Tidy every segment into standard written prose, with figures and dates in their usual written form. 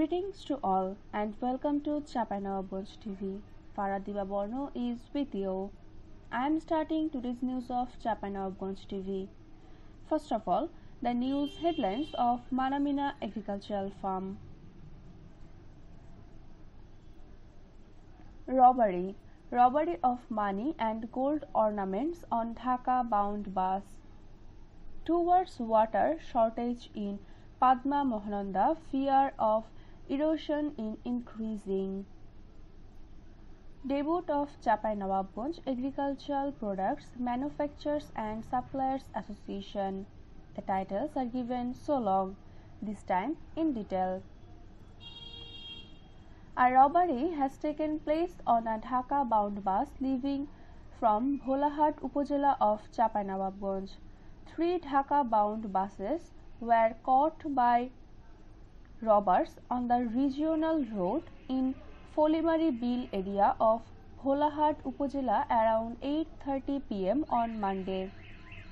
Greetings to all and welcome to Chapanawabganj TV. Faradiba Borno is with you. I am starting today's news of Chapanawabganj TV. First of all, the news headlines of Manamina Agricultural Farm. Robbery of money and gold ornaments on Dhaka-bound bus. Towards water shortage in Padma Mahananda, fear of erosion in increasing. Debut of Chapanawabganj Agricultural Products Manufacturers and Suppliers Association. The titles are given so long, this time in detail. A robbery has taken place on a Dhaka-bound bus leaving from Bholahat Upazila of Chapanawabganj. 3 Dhaka-bound buses were caught by robbers on the regional road in Folimari Bill area of Bholahat Upazila around 8:30 p.m. on Monday.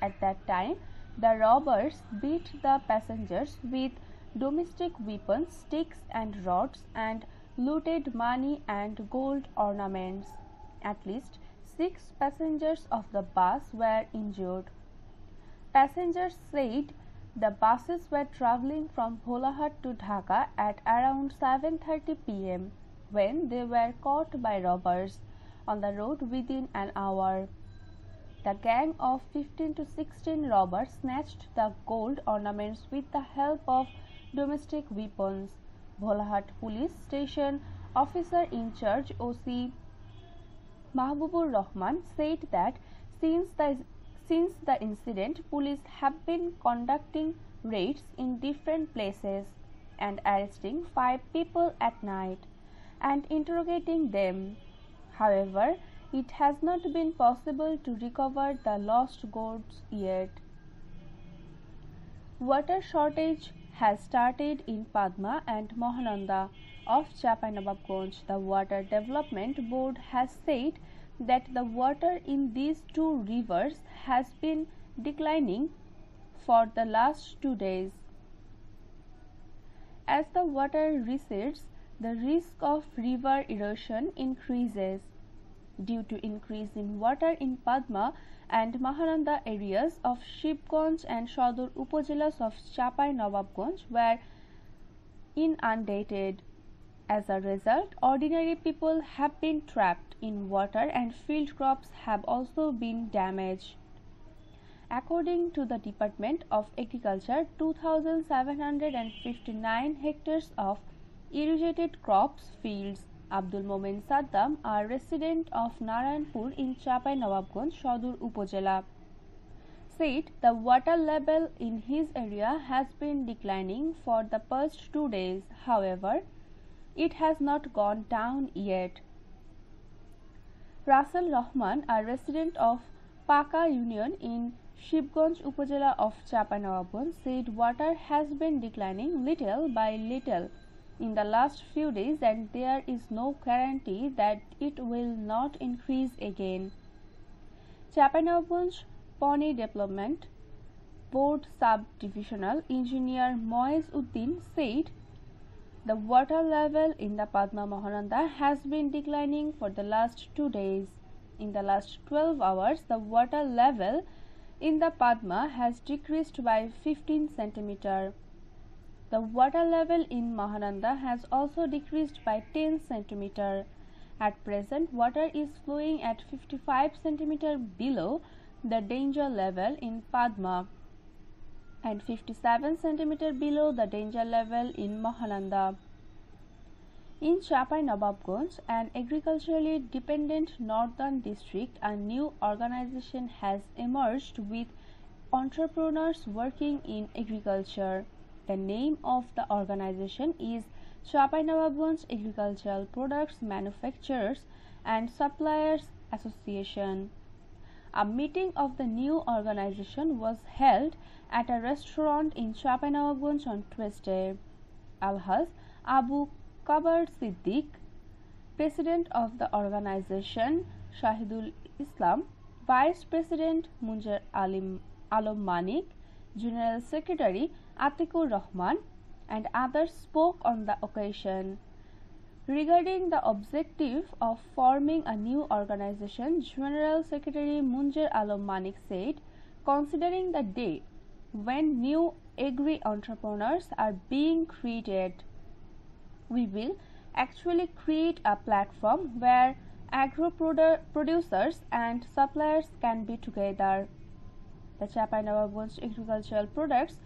At that time, the robbers beat the passengers with domestic weapons, sticks and rods and looted money and gold ornaments. At least 6 passengers of the bus were injured. Passengers said the buses were travelling from Bholahat to Dhaka at around 7:30 p.m. when they were caught by robbers on the road within an hour. The gang of 15 to 16 robbers snatched the gold ornaments with the help of domestic weapons. Bholahat Police Station Officer in charge OC Mahbubur Rahman said that since the incident, police have been conducting raids in different places and arresting 5 people at night and interrogating them. However, it has not been possible to recover the lost goods yet. Water shortage has started in Padma and Mahananda of Chapanawabganj. The Water Development Board has said that the water in these 2 rivers has been declining for the last 2 days. As the water recedes, the risk of river erosion increases. Due to increase in water in Padma and Mahananda areas of Shibganj and Sodor Upazilas of Chapanawabganj were inundated. As a result, ordinary people have been trapped in water and field crops have also been damaged. According to the Department of Agriculture, 2,759 hectares of irrigated crops fields. Abdul Momin Saddam, a resident of Narayanpur in Chapanawabganj, Sodor Upazila, said the water level in his area has been declining for the past 2 days. However, it has not gone down yet. Russell Rahman, a resident of Paka Union in Shibganj Upazila of Chapanawabganj, said water has been declining little by little in the last few days and there is no guarantee that it will not increase again. Chapanawabganj Pony Development Board Sub-Divisional Engineer Moez Uddin said the water level in the Padma Mahananda has been declining for the last 2 days. In the last 12 hours, the water level in the Padma has decreased by 15 cm. The water level in Mahananda has also decreased by 10 cm. At present, water is flowing at 55 cm below the danger level in Padma and 57 cm below the danger level in Mahananda. In Chapanawabganj, an agriculturally dependent northern district, a new organization has emerged with entrepreneurs working in agriculture. The name of the organization is Chapanawabganj Agricultural Products Manufacturers and Suppliers Association. A meeting of the new organization was held at a restaurant in Chapanawabganj on Tuesday. Alhaj Abu Kabar Siddiq, President of the organization, Shahidul Islam, Vice President Munjar Alam Manik, General Secretary Atikur Rahman and others spoke on the occasion. Regarding the objective of forming a new organization, General Secretary Munjer Alam Manik said, considering the day when new agri-entrepreneurs are being created, we will actually create a platform where agro-producers and suppliers can be together. The Chapanawabganj Agricultural Products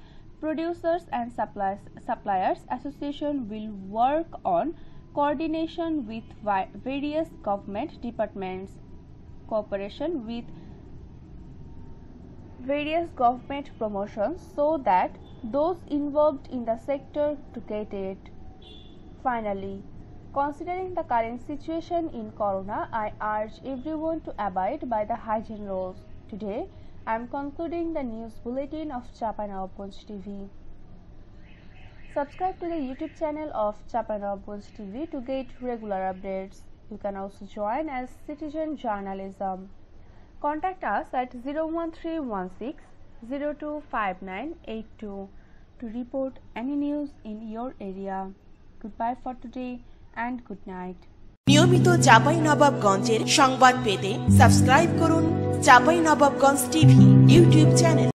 Producers and Suppliers Association will work on coordination with various government departments, cooperation with various government promotions so that those involved in the sector to get it. Finally, considering the current situation in Corona, I urge everyone to abide by the hygiene rules. Today, I am concluding the news bulletin of Chapanawabganj TV. Subscribe to the YouTube channel of Chapanawabganj TV to get regular updates. You can also join as citizen journalism. Contact us at 01316 025982 to report any news in your area. Goodbye for today and good night. নিয়মিত চাঁপাইনবাবগঞ্জের সংবাদ পেতে subscribe করুন Chapainawabganj TV YouTube channel.